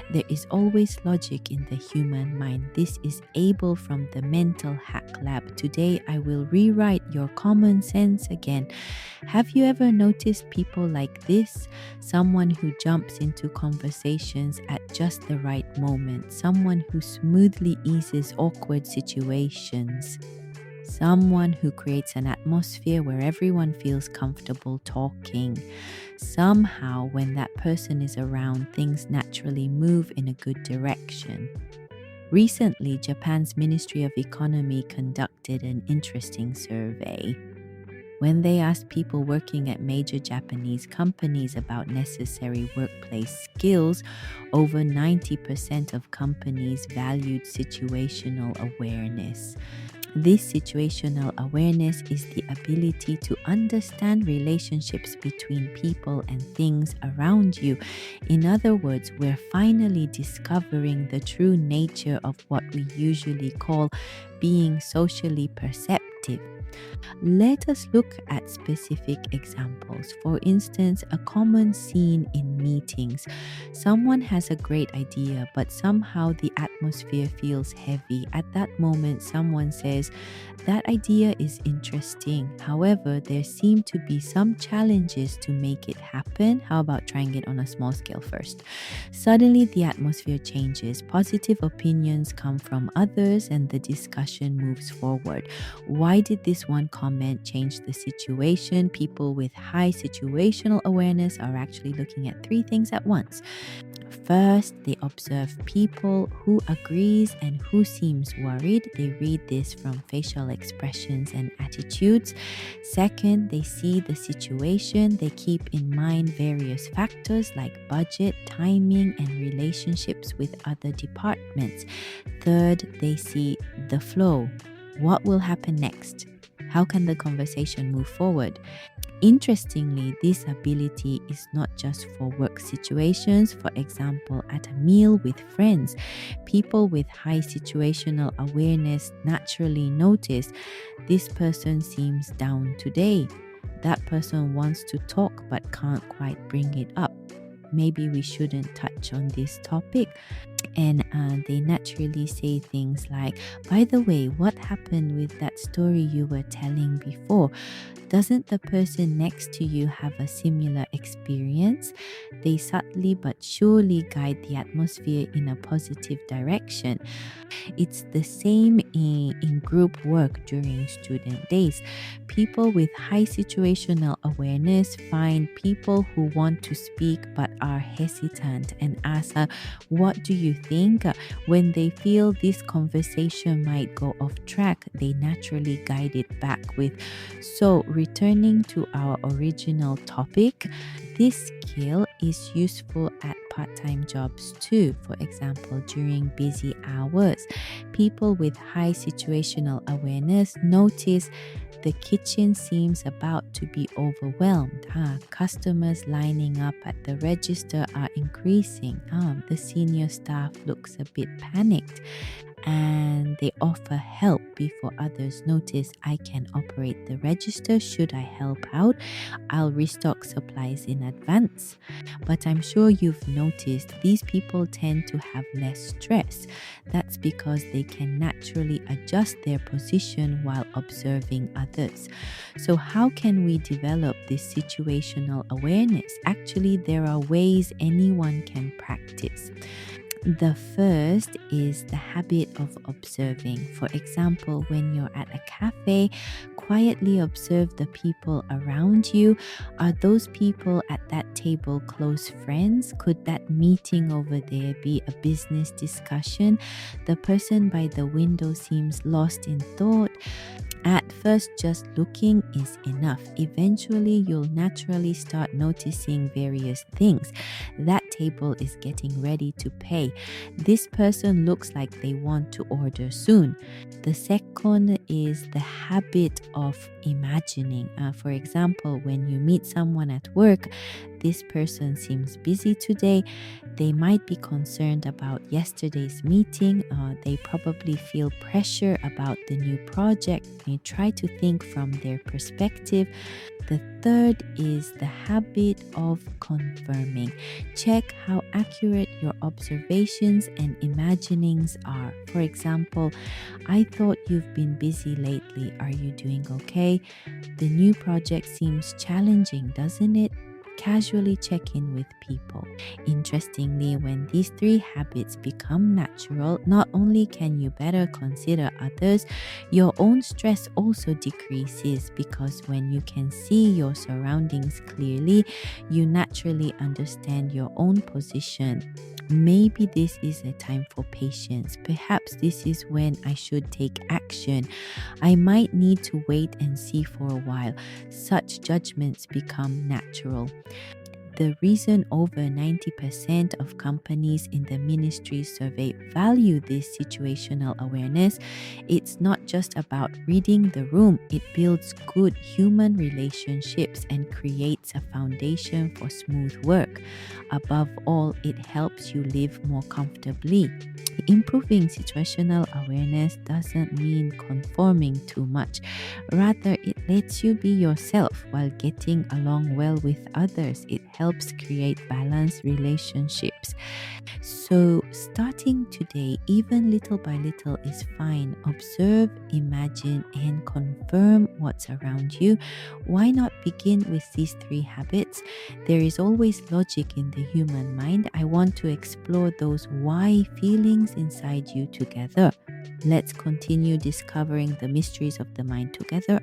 There is always logic in the human mind. This is Abel from the Mental Hack Lab. Today I will rewrite your common sense again. Have you ever noticed people like this? Someone who jumps into conversations at just the right moment. Someone who smoothly eases awkward situations. Someone who creates an atmosphere where everyone feels comfortable talking. Somehow, when that person is around, things naturally move in a good direction. Recently, Japan's Ministry of Economy conducted an interesting survey. When they asked people working at major Japanese companies about necessary workplace skills, over 90% of companies valued situational awareness. This situational awareness is the ability to understand relationships between people and things around you. In other words, we're finally discovering the true nature of what we usually call being socially perceptive. Let us look at specific examples. For instance, a common scene in meetings. Someone has a great idea, but somehow the atmosphere feels heavy. At that moment, someone says, "That idea is interesting. However, there seem to be some challenges to make it happen. How about trying it on a small scale first?" Suddenly, the atmosphere changes. Positive opinions come from others, and the discussion moves forward. Why did this one comment change the situation? People with high situational awareness are actually looking at three things at once. First, they observe people, who agrees and who seems worried. They read this from facial expressions and attitudes. Second, they see the situation. They keep in mind various factors like budget, timing, and relationships with other departments. Third, they see the flow. What will happen next? How can the conversation move forward? Interestingly, this ability is not just for work situations. For example, at a meal with friends, people with high situational awareness naturally notice this person seems down today. That person wants to talk but can't quite bring it up. Maybe we shouldn't touch on this topic. And they naturally say things like, "By the way, what happened with that story you were telling before? Doesn't the person next to you have a similar experience?" They subtly but surely guide the atmosphere in a positive direction. It's the same in group work during student days. People with high situational awareness find people who want to speak but are hesitant and ask, "What do you think?" When they feel this conversation might go off track, they naturally guide it back with, "So, returning to our original topic, this skill is useful at part-time jobs too. For example, during busy hours, people with high situational awareness notice the kitchen seems about to be overwhelmed. Customers lining up at the register are increasing. The senior staff looks a bit panicked. And they offer help before others notice. "I can operate the register. Should I help out? I'll restock supplies in advance." But I'm sure you've noticed these people tend to have less stress. That's because they can naturally adjust their position while observing others. So how can we develop this situational awareness? Actually, there are ways anyone can practice. The first is the habit of observing. For example, when you're at a cafe, quietly observe the people around you. Are those people at that table close friends? Could that meeting over there be a business discussion? The person by the window seems lost in thought. At first, just looking is enough. Eventually, you'll naturally start noticing various things. That table is getting ready to pay. This person looks like they want to order soon. The second is the habit of imagining. For example, when you meet someone at work, This person seems busy today. They might be concerned about yesterday's meeting. They probably feel pressure about the new project. You try to think from their perspective. The third is the habit of confirming. Check how accurate your observations and imaginings are. For example, I thought you've been busy lately. Are you doing okay? The new project seems challenging, doesn't it? Casually check in with people. Interestingly, when these three habits become natural, not only can you better consider others, your own stress also decreases, because when you can see your surroundings clearly, you naturally understand your own position. Maybe this is a time for patience. Perhaps this is when I should take action. I might need to wait and see for a while. Such judgments become natural. The reason over 90% of companies in the ministry survey value this situational awareness, it's not just about reading the room. It builds good human relationships and creates a foundation for smooth work. Above all, it helps you live more comfortably. Improving situational awareness doesn't mean conforming too much. Rather, it lets you be yourself while getting along well with others. It helps create balanced relationships. So, starting today, even little by little, is fine. Observe, imagine, and confirm what's around you. Why not begin with these three habits? There is always logic in the human mind. I want to explore those why feelings inside you together. Let's continue discovering the mysteries of the mind together.